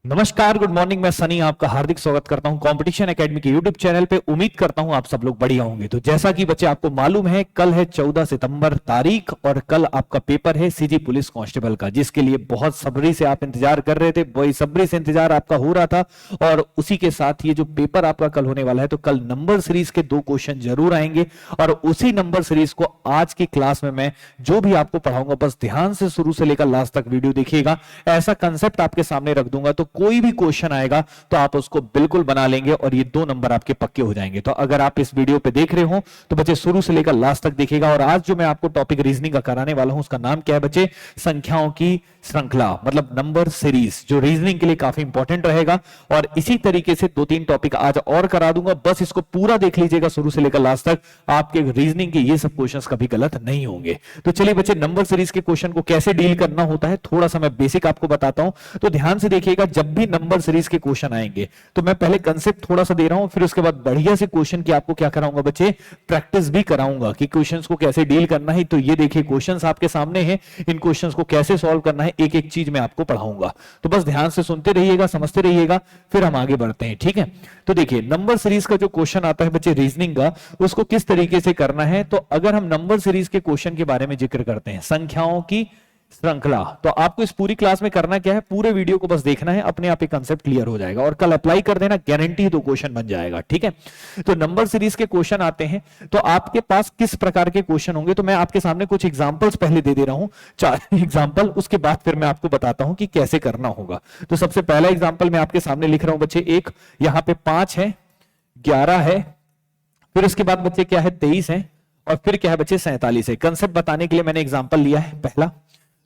नमस्कार, good morning. मैं सनी आपका हार्दिक स्वागत करता हूं कंपटीशन एकेडमी के यूट्यूब चैनल पे। उम्मीद करता हूं आप सब लोग बढ़िया होंगे। तो जैसा कि बच्चे आपको मालूम है, कल है 14 सितंबर तारीख और कल आपका पेपर है सीजी पुलिस कांस्टेबल का, जिसके लिए बहुत सब्री से आप इंतजार कर रहे थे। वही सब्री से इंतजार आपका हो रहा था और उसी के साथ ये जो पेपर आपका कल होने वाला है, तो कल नंबर सीरीज के 2 क्वेश्चन जरूर आएंगे और उसी नंबर सीरीज को आज की क्लास में मैं जो भी आपको पढ़ाऊंगा, बस ध्यान से शुरू से लेकर लास्ट तक वीडियो देखिएगा। ऐसा कंसेप्ट आपके सामने रख दूंगा तो कोई भी क्वेश्चन आएगा तो आप उसको बिल्कुल बना लेंगे और ये 2 नंबर आपके पक्के हो जाएंगे। तो अगर आप इस वीडियो पे देख रहे हो तो बच्चे शुरू से लेकर लास्ट तक देखिएगा। और आज जो मैं आपको टॉपिक रीजनिंग का कराने वाला हूं, उसका नाम क्या है बच्चे? संख्याओं की श्रृंखला, मतलब नंबर सीरीज, जो रीजनिंग के लिए काफी इंपॉर्टेंट रहेगा। और इसी तरीके से 2-3 टॉपिक आज और करा दूंगा। बस इसको पूरा देख लीजिएगा शुरू से लेकर लास्ट तक। आपके रीजनिंग के ये सब क्वेश्चंस कभी गलत नहीं होंगे। तो चलिए बच्चे, नंबर सीरीज के क्वेश्चन को कैसे डील करना होता है थोड़ा सा मैं बेसिक आपको बताता हूं। तो ध्यान से देखिएगा, जब भी नंबर सीरीज के क्वेश्चन आएंगे तो मैं पहले कंसेप्ट थोड़ा सा दे रहा हूं, फिर उसके बाद बढ़िया से क्वेश्चन की आपको क्या कराऊंगा बच्चे? प्रैक्टिस भी कराऊंगा कि क्वेश्चंस को कैसे डील करना है। तो ये देखिए, क्वेश्चंस आपके सामने हैं, इन क्वेश्चंस को कैसे सॉल्व करना है, एक एक चीज मैं आपको पढ़ाऊंगा। तो बस ध्यान से सुनते रहिएगा, समझते रहिएगा, फिर हम आगे बढ़ते हैं। ठीक है, तो देखिए, नंबर सीरीज का जो क्वेश्चन आता है बच्चे रीजनिंग का, उसको किस तरीके से करना है। तो अगर हम नंबर सीरीज के क्वेश्चन के बारे में जिक्र करते हैं, संख्याओं की श्रृंखला, तो आपको इस पूरी क्लास में करना क्या है? पूरे वीडियो को बस देखना है, अपने आप ही कंसेप्ट क्लियर हो जाएगा और कल अप्लाई कर देना, गारंटी 2 क्वेश्चन बन जाएगा। ठीक है, तो नंबर सीरीज के क्वेश्चन आते हैं तो आपके पास किस प्रकार के क्वेश्चन होंगे, तो मैं आपके सामने कुछ एग्जांपल्स पहले दे दे रहा हूं, 4 एग्जांपल, उसके बाद फिर मैं आपको बताता हूं कि कैसे करना होगा। तो सबसे पहला एग्जांपल मैं आपके सामने लिख रहा हूं बच्चे, एक यहां पे 5 है, 11 है, फिर उसके बाद बच्चे क्या है 23 है, और फिर क्या है बच्चे 47 है। कंसेप्ट बताने के लिए मैंने एग्जांपल लिया है पहला।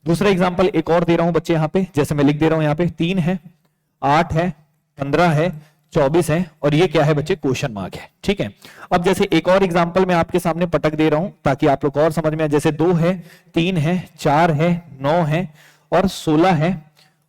दूसरा एग्जांपल एक और दे रहा हूं बच्चे, यहां पे जैसे मैं लिख दे रहा हूं, यहां पे 3 है, 8 है, 15 है, 24 है, और ये क्या है बच्चे? क्वेश्चन मार्क है। ठीक है, अब जैसे एक और एग्जांपल मैं आपके सामने पटक दे रहा हूं ताकि आप लोग को और समझ में आए। जैसे 2 है, 3 है, 4 है, 9 है और 16 है,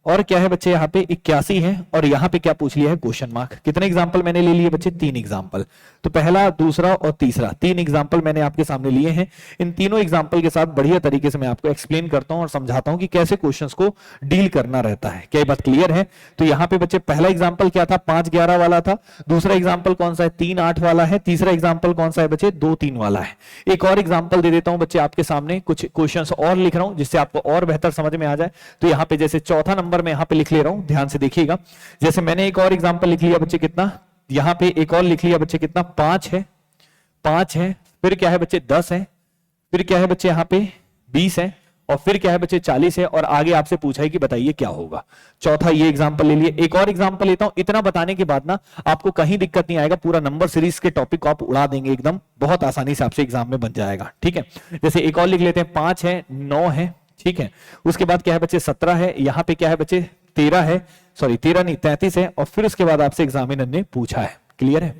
और क्या है बच्चे यहाँ पे 81 है, और यहाँ पे क्या पूछ लिया है? Question mark. कितने एग्जांपल मैंने ले लिए बच्चे? 3 एग्जांपल। तो पहला, दूसरा और तीसरा, 3 एग्जांपल मैंने आपके सामने लिए हैं। इन तीनों एग्जांपल के साथ बढ़िया तरीके से मैं आपको एक्सप्लेन करता हूं और समझाता हूं कि कैसे क्वेश्चंस को डील करना रहता है। क्या ये बात क्लियर है? तो यहाँ पे बच्चे पहला एग्जाम्पल क्या था? 5-11 वाला था। दूसरा एग्जाम्पल कौन सा है? 3-8 वाला है। तीसरा एग्जाम्पल कौन सा है बच्चे? 2-3 वाला है। एक और एग्जाम्पल दे देता हूं बच्चे आपके सामने, कुछ क्वेश्चंस और लिख रहा हूं जिससे आपको और बेहतर समझ में आ जाए। तो यहाँ पे जैसे चौथा नंबर में यहां पे लिख ले रहा हूं, ध्यान से देखिएगा। जैसे मैंने एक और एग्जांपल लिख लिया बच्चे, कितना? यहां पे एक और लिख लिया बच्चे, कितना? 5 है, 5 है, फिर क्या है बच्चे? 10 है, फिर क्या है बच्चे? यहां पे 20 है, और फिर क्या है बच्चे? 40 है, और आगे आपसे पूछा है कि बताइए क्या होगा। चौथा ये एग्जांपल ले लिए। एक और एग्जांपल लेता हूं। इतना बताने के बाद ना आपको कहीं दिक्कत नहीं आएगा, पूरा नंबर सीरीज के टॉपिक को आप उड़ा देंगे एकदम, बहुत आसानी से आपसे एग्जाम में बन जाएगा। ठीक है, जैसे एक और लिख लेते हैं, 5 है, 9 है, ठीक है, उसके बाद क्या है बच्चे? 17 है, यहां पे क्या है बच्चे? 13 है, सॉरी 13 नहीं 33 है, और फिर उसके बाद आपसे एग्जामिनर ने पूछा है। क्लियर है?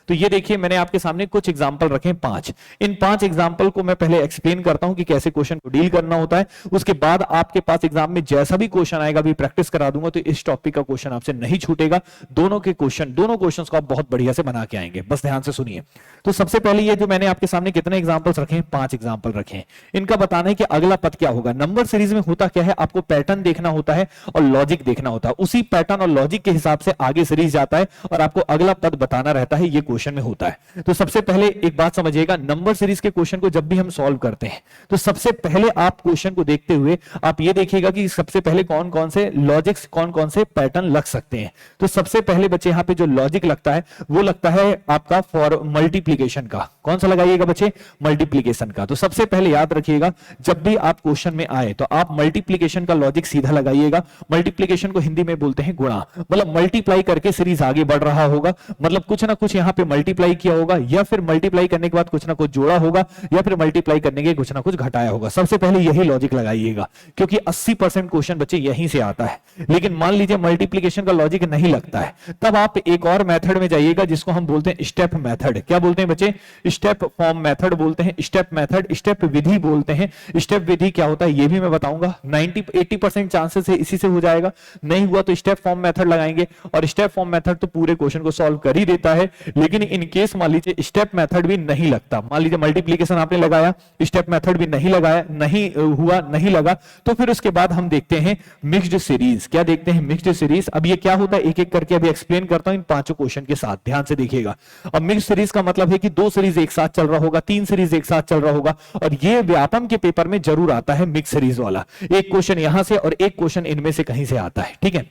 तो ये देखिए, मैंने आपके सामने कुछ एग्जांपल रखे 5। इन 5 एग्जांपल को मैं पहले एक्सप्लेन करता हूं कि कैसे क्वेश्चन को डील करना होता है। उसके बाद आपके पास एग्जाम में जैसा भी क्वेश्चन आएगा भी प्रैक्टिस करा दूंगा, तो इस टॉपिक का क्वेश्चन आपसे नहीं छूटेगा। दोनों क्वेश्चंस को आप बहुत बढ़िया से बना के आएंगे। बस ध्यान से सुनिए। तो सबसे पहले ये जो मैंने आपके सामने कितने एग्जाम्पल्स रखे हैं? 5 एग्जाम्पल रखे हैं। इनका बताना है कि अगला पद क्या होगा। नंबर सीरीज में होता क्या है, आपको पैटर्न देखना होता है और लॉजिक देखना होता है। उसी पैटर्न और लॉजिक के हिसाब से आगे सीरीज जाता है और आपको अगला पद बताना रहता है। ये क्वेश्चन में होता है। तो सबसे पहले एक बात समझिएगा, नंबर सीरीज के क्वेश्चन को जब भी हम सॉल्व करते हैं तो सबसे पहले आप क्वेश्चन को देखते हुए आप ये देखिएगा कि सबसे पहले कौन कौन से लॉजिक्स, कौन कौन से पैटर्न लग सकते हैं। तो सबसे पहले बच्चे यहां पे जो लॉजिक लगता है वो लगता है आपका फॉर मल्टीप्लीकेशन का। कौन सा लगाइएगा बच्चे? मल्टीप्लीकेशन का। तो सबसे पहले याद रखिएगा, जब भी आप क्वेश्चन में आए तो आप मल्टीप्लीकेशन का लॉजिक सीधा लगाइएगा। मल्टीप्लीकेशन को हिंदी में बोलते हैं गुणा, मतलब मल्टीप्लाई करके सीरीज आगे बढ़ रहा होगा, मतलब कुछ ना कुछ यहां पे मल्टीप्लाई किया होगा, या फिर मल्टीप्लाई करने के बाद कुछ ना कुछ जोड़ा होगा, या फिर मल्टीप्लाई करने के कुछ ना कुछ घटाया होगा। सबसे पहले यही लॉजिक लगाइएगा, क्योंकि 80% क्वेश्चन बच्चे यहीं से आता है। लेकिन मान लीजिए मल्टीप्लिकेशन का लॉजिक नहीं लगता है, तब आप एक और मेथड में जाइएगा जिसको हम बोलते हैं स्टेप मेथड। क्या बोलते हैं बच्चे? स्टेप फॉर्म मेथड बोलते हैं, स्टेप मेथड, स्टेप विधि बोलते हैं। स्टेप विधि क्या होता है ये भी मैं बताऊंगा। 90-80% चांसेस है इसी से हो जाएगा, नहीं हुआ तो स्टेप फॉर्म मेथड लगाएंगे। और स्टेप फॉर्म मेथड तो पूरे क्वेश्चन को सॉल्व कर ही देता है, लेकिन लेकिन इन केस मान लीजिए स्टेप मेथड भी नहीं लगता, मान लीजिए मल्टीप्लीकेशन आपने लगाया, स्टेप मेथड भी नहीं लगाया, नहीं हुआ, नहीं लगा, तो फिर उसके बाद हम देखते हैं मिक्स्ड सीरीज। क्या देखते हैं? Mixed series. अब ये क्या होता है एक एक करके अभी एक्सप्लेन करता हूं इन पांचों क्वेश्चन के साथ, ध्यान से देखिएगा। अब मिक्स्ड सीरीज का मतलब है कि 2 सीरीज एक साथ चल रहा होगा, 3 सीरीज एक साथ चल रहा होगा, और ये व्यापम के पेपर में जरूर आता है मिक्स सीरीज वाला। एक क्वेश्चन यहां से और एक क्वेश्चन इनमें से कहीं से आता है, ठीक है।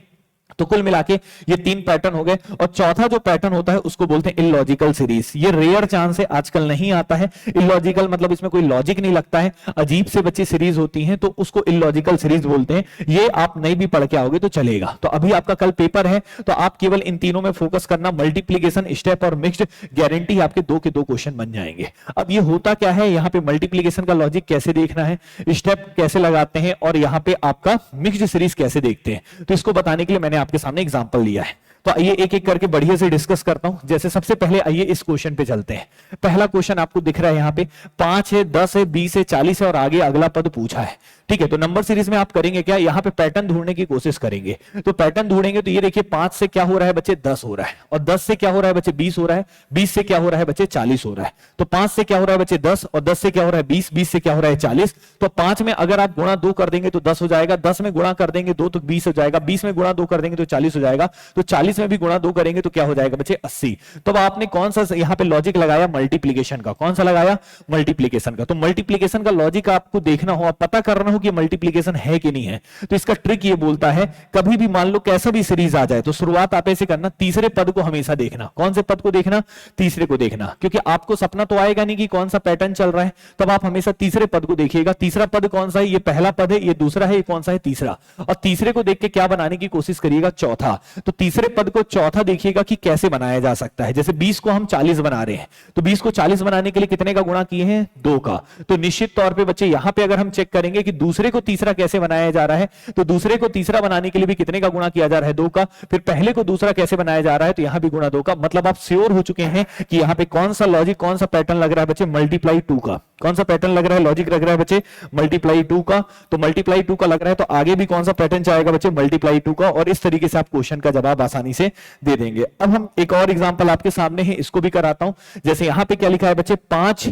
तो कुल मिला के ये 3 पैटर्न हो गए, और चौथा जो पैटर्न होता है उसको बोलते हैं इलॉजिकल सीरीज। ये रेयर चांस है, आजकल नहीं आता है। इलॉजिकल मतलब इसमें कोई लॉजिक नहीं लगता है, अजीब से बच्ची सीरीज होती हैं, तो उसको इलॉजिकल सीरीज बोलते हैं। ये आप नहीं भी पढ़ के आओगे तो चलेगा। तो अभी आपका कल पेपर है, तो आप केवल इन तीनों में फोकस करना, मल्टीप्लीकेशन, स्टेप और मिक्स्ड, गारंटी आपके 2 के 2 क्वेश्चन बन जाएंगे। अब ये होता क्या है, यहाँ पे मल्टीप्लीकेशन का लॉजिक कैसे देखना है, स्टेप कैसे लगाते हैं, और यहाँ पे आपका मिक्स्ड सीरीज कैसे देखते हैं, तो इसको बताने के लिए मैंने आपके सामने एग्जांपल लिया है। तो आइए एक एक करके बढ़िया से डिस्कस करता हूं। जैसे सबसे पहले आइए इस क्वेश्चन पे चलते हैं। पहला क्वेश्चन आपको दिख रहा है यहाँ पे 5 है, 10 है, 20 है, 40 है, और आगे अगला पद पूछा है, ठीक है। तो नंबर सीरीज में आप करेंगे क्या, यहाँ पे पैटर्न ढूंढने की कोशिश करेंगे। तो पैटर्न ढूंढेंगे तो ये देखिए 5 से क्या हो रहा है बच्चे, 10 हो रहा है, और 10 से क्या हो रहा है बच्चे, 20 हो रहा है, 20 से क्या हो रहा है बच्चे, 40 हो रहा है। तो 5 से क्या हो रहा है बच्चे, 10, और 10 से क्या हो रहा है, 20, 20 से क्या हो रहा है, 40। तो 5 में अगर आप गुणा 2 कर देंगे तो 10 हो जाएगा, 10 में गुणा कर देंगे 2 तो 20 हो जाएगा, 20 में गुणा 2 कर देंगे तो 40 हो जाएगा, तो 40 में भी गुणा 2 करेंगे तो क्या हो जाएगा बच्चे, 80। तो अब आपने कौन सा यहाँ पे लॉजिक लगाया, मल्टीप्लीकेशन का। कौन सा लगाया, मल्टीप्लीकेशन का। तो मल्टीप्लीकेशन का लॉजिक आपको देखना हो, आप पता करना हो कि मल्टीप्लीकेशन है कि नहीं है। तो इसका ट्रिक ये बोलता है, कभी भी मान लो कैसा भी सीरीज आ जाए तो शुरुआत आप ऐसे करना, तीसरे पद को हमेशा देखना। कौन से पद को देखना, तीसरे को देखना, क्योंकि आपको सपना तो आएगा नहीं कि कौन सा पैटर्न चल रहा है, तब आप हमेशा तीसरे पद को देखिएगा। तीसरा पद कौन सा है, ये पहला पद है, ये दूसरा है, ये कौन सा है, तीसरा। और तीसरे को देख के क्या बनाने की कोशिश करिएगा, चौथा। तो तीसरे पद को चौथा देखिएगा कि कैसे बनाया जा सकता है। जैसे 20 को हम 40 बना रहे हैं, तो 20 को 40 बनाने के लिए कितने का गुणा किए हैं, 2 का। तो निश्चित तौर पे बच्चे यहां पे अगर हम चेक करेंगे कि दूसरे को तीसरा कैसे बनाया जा रहा है, तो दूसरे को तीसरा बनाने के लिए भी कितने का गुणा किया जा रहा है, 2 का। फिर पहले को दूसरा कैसे बनाया जा रहा है, तो यहां भी गुणा 2 का। मतलब आप श्योर हो चुके हैं कि यहां पे कौन सा लॉजिक, कौन सा पैटर्न लग रहा है बच्चे, मल्टीप्लाई 2 का। कौन सा पैटर्न लग रहा है, लॉजिक लग रहा है बच्चे, मल्टीप्लाई 2 का। तो मल्टीप्लाई 2 का लग रहा है, तो आगे भी कौन सा पैटर्न चाहेगा बच्चे, मल्टीप्लाई 2 का। और इस तरीके से आप क्वेश्चन का जवाब आसानी से दे देंगे। अब हम एक और एग्जांपल आपके सामने है, इसको भी कराता हूं। जैसे यहां पे क्या लिखा है बच्चे, 5,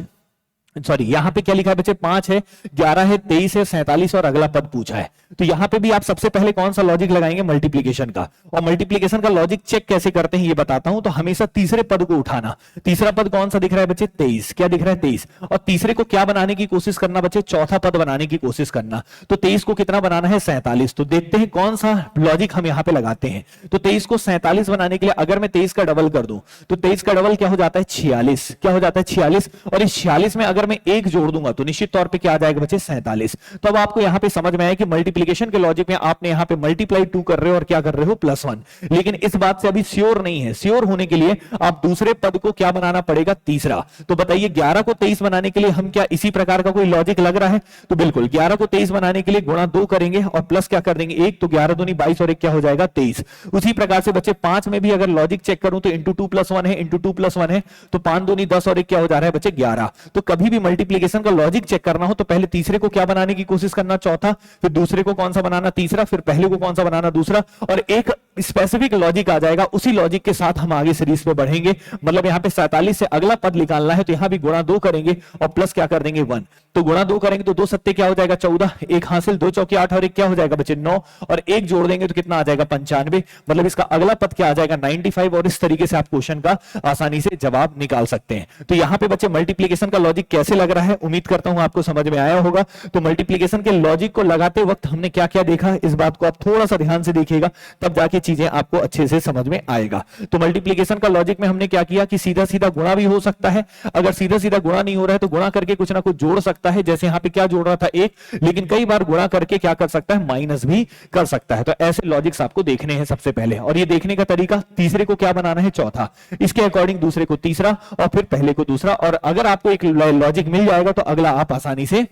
सॉरी यहां पे क्या लिखा है बच्चे, 5 है, 11 है, 23 है, 47 और अगला पद पूछा है। तो यहां पे भी आप सबसे पहले कौन सा लॉजिक लगाएंगे, मल्टीप्लीकेशन का। और मल्टीप्लीकेशन का लॉजिक चेक कैसे करते हैं ये बताता हूं। तो हमेशा तीसरे पद को उठाना। तीसरा पद कौन सा दिख रहा है बच्चे, 23। क्या दिख रहा है, 23। और तीसरे को क्या बनाने की कोशिश करना बच्चे, चौथा पद बनाने की कोशिश करना। तो 23 को कितना बनाना है, 47। तो देखते हैं कौन सा लॉजिक हम यहां पे लगाते हैं। तो 23 को 47 बनाने के लिए अगर मैं 23 का डबल कर दूं, तो 23 का डबल क्या हो जाता है, 46। क्या हो जाता है, 46। और इस 46 में अगर मैं एक जोड़ दूंगा तो निश्चित तौर पे क्या आ जाएगा बच्चे, 47। तो अब आपको यहां पे समझ में आया कि मल्टीप्लिकेशन के लॉजिक में आपने यहां पे मल्टीप्लाई 2 कर रहे हो और क्या कर रहे हो, +1। लेकिन इस बात से अभी श्योर नहीं है। श्योर होने के लिए आप दूसरे पद को क्या बनाना पड़ेगा, तीसरा। तो बताइए 11 को 23 बनाने के लिए हम क्या इसी प्रकार का कोई लॉजिक लग रहा है, तो बिल्कुल 11 को 23 बनाने के लिए गुणा 2 करेंगे और प्लस क्या कर देंगे 1, तो 11 दूनी 22 और 1 क्या हो जाएगा, 23। उसी प्रकार से बच्चे 5 में भी अगर लॉजिक चेक करूं तो इंटू 2 + 1 है, इंटू 2 + 1 है, तो 5 दूनी 10 और 1 क्या हो जा रहा है बच्चे, 11। तो कभी भी मल्टीप्लिकेशन का लॉजिक चेक करना हो तो पहले तीसरे को क्या बनाने की कोशिश करना, चौथा। फिर दूसरे को कौन सा बनाना, तीसरा। फिर पहले को कौन सा बनाना, दूसरा। और एक स्पेसिफिक लॉजिक आ जाएगा, उसी लॉजिक के साथ हम आगे सीरीज पे बढ़ेंगे। मतलब यहां पे 47 से अगला पद निकालना है तो यहां भी गुणा 2 करेंगे और प्लस क्या कर देंगे 1। तो गुणा 2 करेंगे तो 2 सत्ते क्या हो जाएगा, 14। 1 हासिल, 2 चौके 8 और 1 क्या हो जाएगा बच्चे, 9। और 1 जोड़ देंगे तो कितना आ जाएगा, 95। मतलब इसका अगला पद क्या आ जाएगा, 95। और इस तरीके से आप क्वेश्चन का आसानी से जवाब निकाल सकते हैं। तो यहां पे बच्चे मल्टीप्लिकेशन का लॉजिक कैसे लग रहा है, उम्मीद करता हूं आपको समझ में आया होगा। तो मल्टीप्लिकेशन के लॉजिक को लगाते वक्त हमने क्या क्या देखा, इस बात को आप थोड़ा सा ध्यान से देखिएगा, तब जाके चीजें आपको अच्छे से समझ में आएगा। तो मल्टीप्लिकेशन का लॉजिक में हमने क्या किया कि सीधा सीधा गुणा भी हो सकता है। अगर सीधा सीधा गुणा नहीं हो रहा है तो गुणा करके कुछ ना कुछ जोड़ सकता है। जैसे यहां पे क्या जोड़ रहा था, 1, लेकिन कई बार गुणा करके क्या कर सकता है, माइनस भी कर सकता है। तो ऐसे लॉजिक्स आपको देखने हैं सबसे पहले। और ये देखने का तरीका, तीसरे को क्या बनाना है, चौथा। इसके अकॉर्डिंग दूसरे को तीसरा और फिर पहले को दूसरा। और अगर आपको एक लॉजिक मिल जाएगा तो अगला आप आसानी से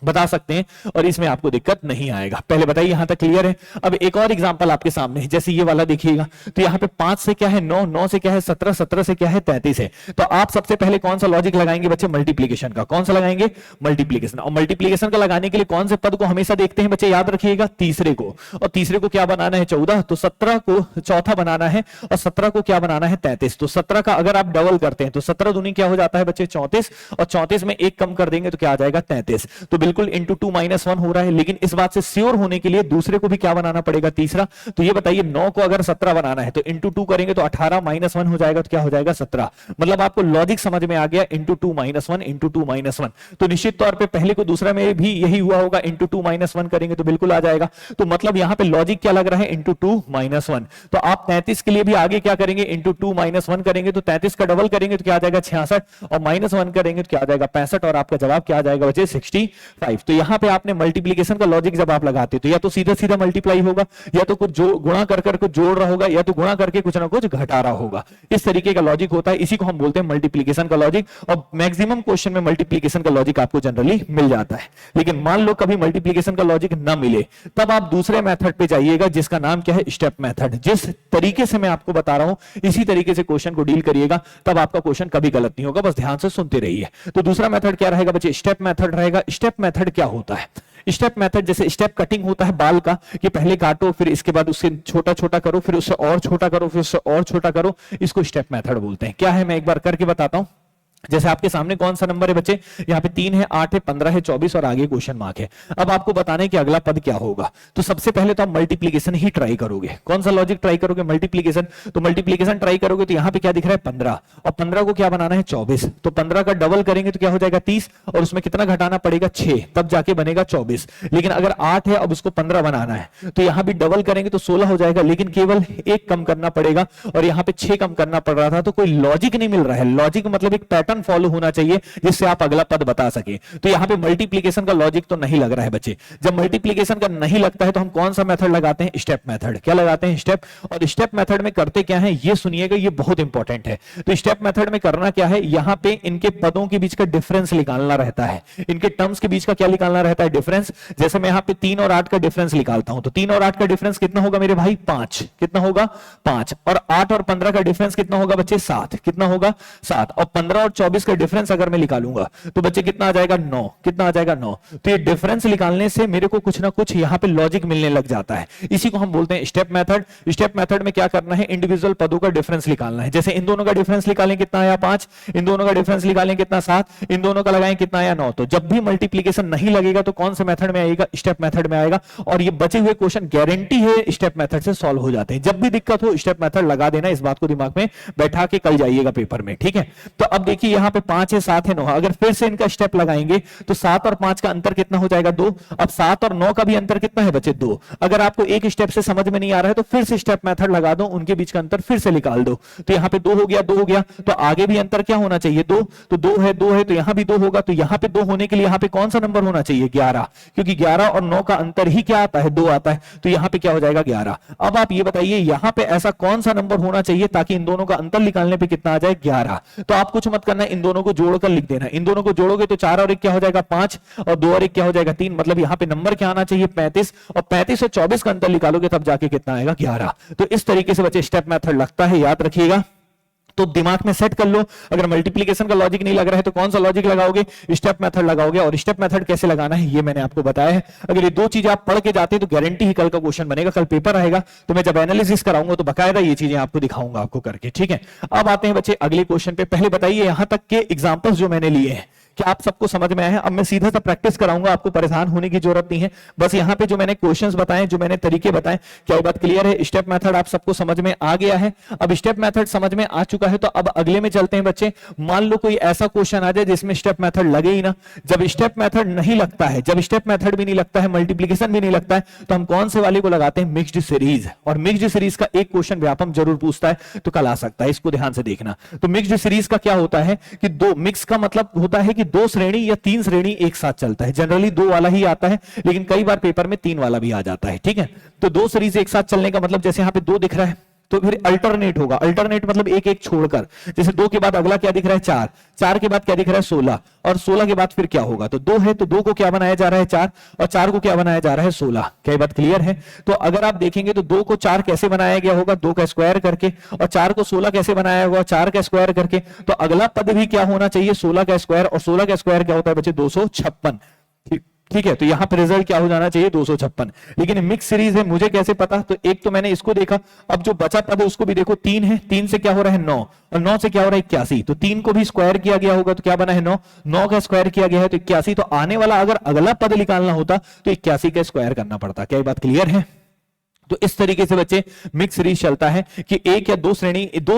बता सकते हैं और इसमें आपको दिक्कत नहीं आएगा। पहले बताइए यहां तक क्लियर है। अब एक और एग्जांपल आपके सामने है, जैसे ये वाला देखिएगा, तो यहां पे 5 से क्या है 9, 9 से क्या है 17, 17 से क्या है 33 है। तो आप सबसे पहले कौन सा लॉजिक लगाएंगे बच्चे? मल्टीप्लीकेशन का। कौन सा लगाएंगे? मल्टीप्लीकेशन। और मल्टीप्लीकेशन का लगाने के लिए कौन से पद को हमेशा देखते हैं बच्चे? याद रखिएगा तीसरे को। और तीसरे को क्या बनाना है? 14। तो 17 को चौथा बनाना है और 17 को क्या बनाना है? 33। तो 17 का अगर आप डबल करते हैं तो 17 दूनी क्या हो जाता है बच्चे? 34। और 34 में एक कम कर देंगे तो क्या आ जाएगा? 33। तो बिल्कुल इंटू 2 - 1 हो रहा है। लेकिन इस बात से श्योर होने के लिए दूसरे को भी क्या बनाना पड़ेगा? तीसरा। तो ये बताइए 9 को अगर 17 बनाना है तो इंटू 2 करेंगे तो 18 - 1 हो जाएगा, तो क्या हो जाएगा? 17। मतलब आपको लॉजिक समझ में आ गया, इंटू 2 - 1, इंटू 2 - 1। तो निश्चित तौर पे पहले को दूसरा में भी यही हुआ होगा, इंटू 2 - 1 करेंगे तो बिल्कुल आ जाएगा। तो मतलब यहां पे लॉजिक क्या लग रहा है? इंटू 2 - 1। तो आप 33 के लिए भी आगे क्या करेंगे? इंटू 2 - 1 करेंगे तो 33 का डबल करेंगे तो क्या आ जाएगा? 66। और -1 करेंगे तो क्या आ जाएगा? 65। और आपका जवाब क्या आ जाएगा बच्चे? 65। तो यहां पे आपने मल्टीप्लीकेशन का लॉजिक जब आप लगाते तो या तो सीधा सीधा मल्टीप्लाई होगा, या तो कुछ गुणा कर कुछ जोड़ रहा होगा, या तो गुणा करके कुछ ना कुछ घटा रहा होगा। इस तरीके का लॉजिक होता है, इसी को हम बोलते हैं मल्टीप्लीकेशन का लॉजिक। और मैक्सिमम क्वेश्चन में मल्टीप्लीकेशन का लॉजिक आपको जनरली मिल जाता है। लेकिन मान लो कभी मल्टीप्लीकेशन का लॉजिक ना मिले, तब आप दूसरे मेथड पे जाइएगा जिसका नाम क्या है? Step method. जिस तरीके से मैं आपको बता रहा हूं इसी तरीके से क्वेश्चन को डील करिएगा, तब आपका क्वेश्चन कभी गलत नहीं होगा। बस ध्यान से सुनते रहिए। तो दूसरा मेथड क्या रहेगा बच्चे? स्टेप मेथड रहेगा। स्टेप मेथड क्या होता है? स्टेप मेथड जैसे स्टेप कटिंग होता है बाल का, कि पहले काटो, फिर इसके बाद उससे छोटा छोटा करो, फिर उससे और छोटा करो, फिर उससे और छोटा करो, इसको स्टेप मेथड बोलते हैं। क्या है मैं एक बार करके बताता हूं। जैसे आपके सामने कौन सा नंबर है बच्चे? यहाँ पे 3 है, 8 है, 15 है, 24 और आगे क्वेश्चन मार्क है। अब आपको बताना है कि अगला पद क्या होगा। तो सबसे पहले तो आप मल्टीप्लीकेशन ही ट्राई करोगे। कौन सा लॉजिक ट्राई करोगे? मल्टीप्लीकेशन। तो मल्टीप्लीकेशन ट्राई करोगे तो यहाँ पे क्या दिख रहा है? 15। और 15 को क्या बनाना है? 24। तो 15 का डबल करेंगे तो क्या हो जाएगा? 30। और उसमें कितना घटाना पड़ेगा? 6, तब जाके बनेगा 24। लेकिन अगर 8 है, अब उसको 15 बनाना है तो यहाँ भी डबल करेंगे तो 16 हो जाएगा, लेकिन केवल एक कम करना पड़ेगा और यहाँ पे 6 कम करना पड़ रहा था। तो कोई लॉजिक नहीं मिल रहा है। लॉजिक मतलब एक पैटर्न फॉलो होना चाहिए जिससे आप अगला पद बता सके। तो यहां पे मल्टीप्लीकेशन का लॉजिक तो नहीं लग रहा है बच्चे। जब मल्टीप्लीकेशन का नहीं लगता है तो हम कौन सा मेथड लगाते हैं? Step method. क्या लगाते हैं? स्टेप। और स्टेप मेथड में करते क्या है ये सुनिएगा, ये बहुत इंपॉर्टेंट है। तो स्टेप मेथड में करना क्या है? यहां पे इनके पदों के बीच का डिफरेंस निकालना रहता है। इनके टर्म्स के बीच का क्या निकालना रहता है? डिफरेंस। जैसे मैं यहां पे 3 और 8 का डिफरेंस निकालता हूं तो 3 और 8 का डिफरेंस कितना होगा मेरे भाई? 5। कितना होगा? 5। और 8 और 15 का डिफरेंस कितना होगा बच्चे? 7। कितना होगा? 7। और 15 और 24 का डिफरेंस अगर मैं निकालूंगा तो बच्चे कितना आ जाएगा? 9। कितना आ जाएगा? 9। तो ये डिफरेंस निकालने से मेरे को कुछ ना कुछ यहां पे लॉजिक मिलने लग जाता है। इसी को हम बोलते हैं स्टेप मेथड। स्टेप मेथड में क्या करना है? इंडिविजुअल पदों का डिफरेंस निकालना है। जैसे इन दोनों का डिफरेंस निकालें कितना आया? 5। इन दोनों का डिफरेंस निकालें कितना? 7। इन दोनों का लगाएं कितना आया? 9। तो जब भी मल्टीप्लीकेशन नहीं लगेगा तो कौन से मेथड में आएगा? स्टेप मेथड में आएगा। और ये बचे हुए क्वेश्चन गारंटी है स्टेप मेथड से सॉल्व हो जाते हैं। जब भी दिक्कत हो स्टेप मेथड लगा देना, इस बात को दिमाग में बैठा के कल जाइएगा पेपर में, ठीक है। तो अब देखिए यहां पे 5 है, 7 है, 9। अगर फिर से इनका स्टेप लगाएंगे तो 7 और 5 का अंतर कितना हो जाएगा? 2। अब 7 और 9 का भी अंतर कितना है बच्चे? 2। अगर आपको एक स्टेप से समझ में नहीं आ रहा है तो फिर से स्टेप मेथड लगा दो, उनके बीच का अंतर फिर से निकाल दो। तो यहां पे 2 हो गया, 2 हो गया, तो आगे भी अंतर क्या होना चाहिए? 2। तो 2 है, 2 है, तो यहां भी 2 होगा। तो यहां पे 2 होने के लिए यहां पे कौन सा नंबर होना चाहिए? 11, क्योंकि 11 और 9 का अंतर ही क्या आता है? 2 आता है। तो यहां पे क्या हो जाएगा? 11। अब आप ये बताइए यहां पे ऐसा कौन सा नंबर होना चाहिए ताकि इन दोनों का अंतर निकालने पे कितना आ जाए? 11। तो आप कुछ मत करना, इन दोनों को जोड़कर लिख देना। इन दोनों को जोड़ोगे तो 4 और 1 क्या हो जाएगा? 5। और 2 और 1 क्या हो जाएगा? 3। मतलब यहां पे नंबर क्या आना चाहिए? 35। और 35 और 24 का अंतर निकालोगे तब जाके कितना आएगा? 11। तो इस तरीके से बच्चे स्टेप मेथड लगता है, याद रखिएगा। तो दिमाग में सेट कर लो, अगर मल्टीप्लिकेशन का लॉजिक नहीं लग रहा है तो कौन सा लॉजिक लगाओगे? स्टेप मेथड लगाओगे। और स्टेप मेथड कैसे लगाना है ये मैंने आपको बताया है। अगर ये दो चीजें आप पढ़ के जाते हैं तो गारंटी ही कल का क्वेश्चन बनेगा। कल पेपर आएगा तो मैं जब एनालिसिस कराऊंगा तो बकायदा ये चीजें आपको दिखाऊंगा आपको करके, ठीक है। अब आते हैं बच्चे अगले क्वेश्चन पे। पहले बताइए यहां तक के एग्जांपल्स जो मैंने लिए हैं क्या आप सबको समझ में आए हैं? अब मैं सीधा सा प्रैक्टिस कराऊंगा, आपको परेशान होने की जरूरत नहीं है। बस यहाँ पे जो मैंने क्वेश्चंस बताए, जो मैंने तरीके बताए, क्या ये बात क्लियर है? स्टेप मेथड आप सबको समझ में आ गया है। अब स्टेप मेथड समझ में आ चुका है तो अब अगले में चलते हैं बच्चे। मान लो कोई ऐसा क्वेश्चन आ जाए जिसमें स्टेप मेथड लगे ही ना। जब स्टेप मेथड नहीं लगता है, जब स्टेप मेथड भी नहीं लगता है, मल्टीप्लीकेशन भी नहीं लगता है, तो हम कौन से वाले को लगाते हैं? Mixed series. और मिक्स्ड सीरीज का एक क्वेश्चन व्यापम जरूर पूछता है तो कल आ सकता है, इसको ध्यान से देखना। तो मिक्स्ड सीरीज का क्या होता है कि दो मिक्स का मतलब होता है कि दो श्रेणी या 3 श्रेणी एक साथ चलता है। जनरली 2 वाला ही आता है लेकिन कई बार पेपर में 3 वाला भी आ जाता है, ठीक है। तो 2 सीरीज एक साथ चलने का मतलब जैसे यहां पे 2 दिख रहा है, तो फिर अल्टरनेट होगा, अल्टरनेट मतलब एक एक छोड़कर, जैसे 2 के बाद अगला क्या दिख रहा है 4, 4 के बाद क्या दिख रहा है 16, और 16 के बाद फिर क्या होगा, तो 2 है तो 2 को क्या बनाया जा रहा है 4, और 4 को क्या बनाया जा रहा है 16। क्या ये बात क्लियर है? तो अगर आप देखेंगे तो 2 को 4 कैसे बनाया गया होगा, 2 का स्क्वायर करके, और 4 को 16 कैसे बनाया होगा, 4 का स्क्वायर करके। तो अगला पद भी क्या होना चाहिए 16 का स्क्वायर, और 16 का स्क्वायर क्या होता है बच्चे 256। ठीक है, तो यहां पर रिजल्ट क्या हो जाना चाहिए 256। लेकिन मिक्स सीरीज है, मुझे कैसे पता, तो एक तो मैंने इसको देखा, अब जो बचा पद है उसको भी देखो, 3 है, 3 से क्या हो रहा है 9, और 9 से क्या हो रहा है 81, तो 3 को भी स्क्वायर किया गया होगा तो क्या बना है 9, 9 का स्क्वायर किया गया है तो 81, तो आने वाला अगर अगला पद निकालना होता तो 81 का स्क्वायर करना पड़ता। क्या ये बात क्लियर है? तो इस तरीके से बच्चे मिक्स सीरीज चलता है कि एक या दो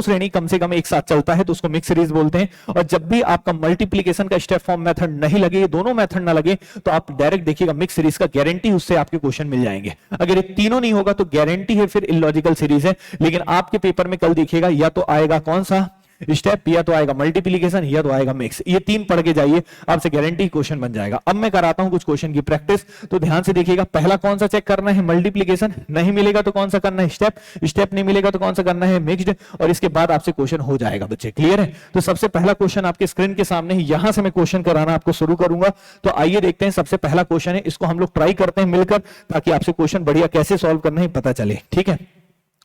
श्रेणी कम से कम एक साथ चलता है तो उसको मिक्स सीरीज बोलते हैं। और जब भी आपका मल्टीप्लिकेशन का स्टेप फॉर्म मेथड नहीं लगे, ये दोनों मेथड ना लगे, तो आप डायरेक्ट देखिएगा मिक्स सीरीज का, गारंटी उससे आपके क्वेश्चन मिल जाएंगे। अगर ये तीनों नहीं होगा तो गारंटी है फिर इलॉजिकल सीरीज है। लेकिन आपके पेपर में कल देखिएगा या तो आएगा कौन सा स्टेप, या तो आएगा मल्टीप्लिकेशन, या तो आएगा मिक्स, ये 3 पढ़ के जाइए, आपसे गारंटी क्वेश्चन बन जाएगा। अब मैं कराता हूं कुछ क्वेश्चन की प्रैक्टिस, तो ध्यान से देखिएगा। पहला कौन सा चेक करना है मल्टीप्लिकेशन, नहीं मिलेगा तो कौन सा करना है स्टेप, स्टेप नहीं मिलेगा तो कौन सा करना है मिक्स्ड, और इसके बाद आपसे क्वेश्चन हो जाएगा बच्चे। क्लियर है? तो सबसे पहला क्वेश्चन आपके स्क्रीन के सामने ही, यहां से मैं क्वेश्चन कराना आपको शुरू करूंगा। तो आइए देखते हैं, सबसे पहला क्वेश्चन है, इसको हम लोग ट्राई करते हैं मिलकर, ताकि आपसे क्वेश्चन बढ़िया कैसे सॉल्व करना है पता चले। ठीक है,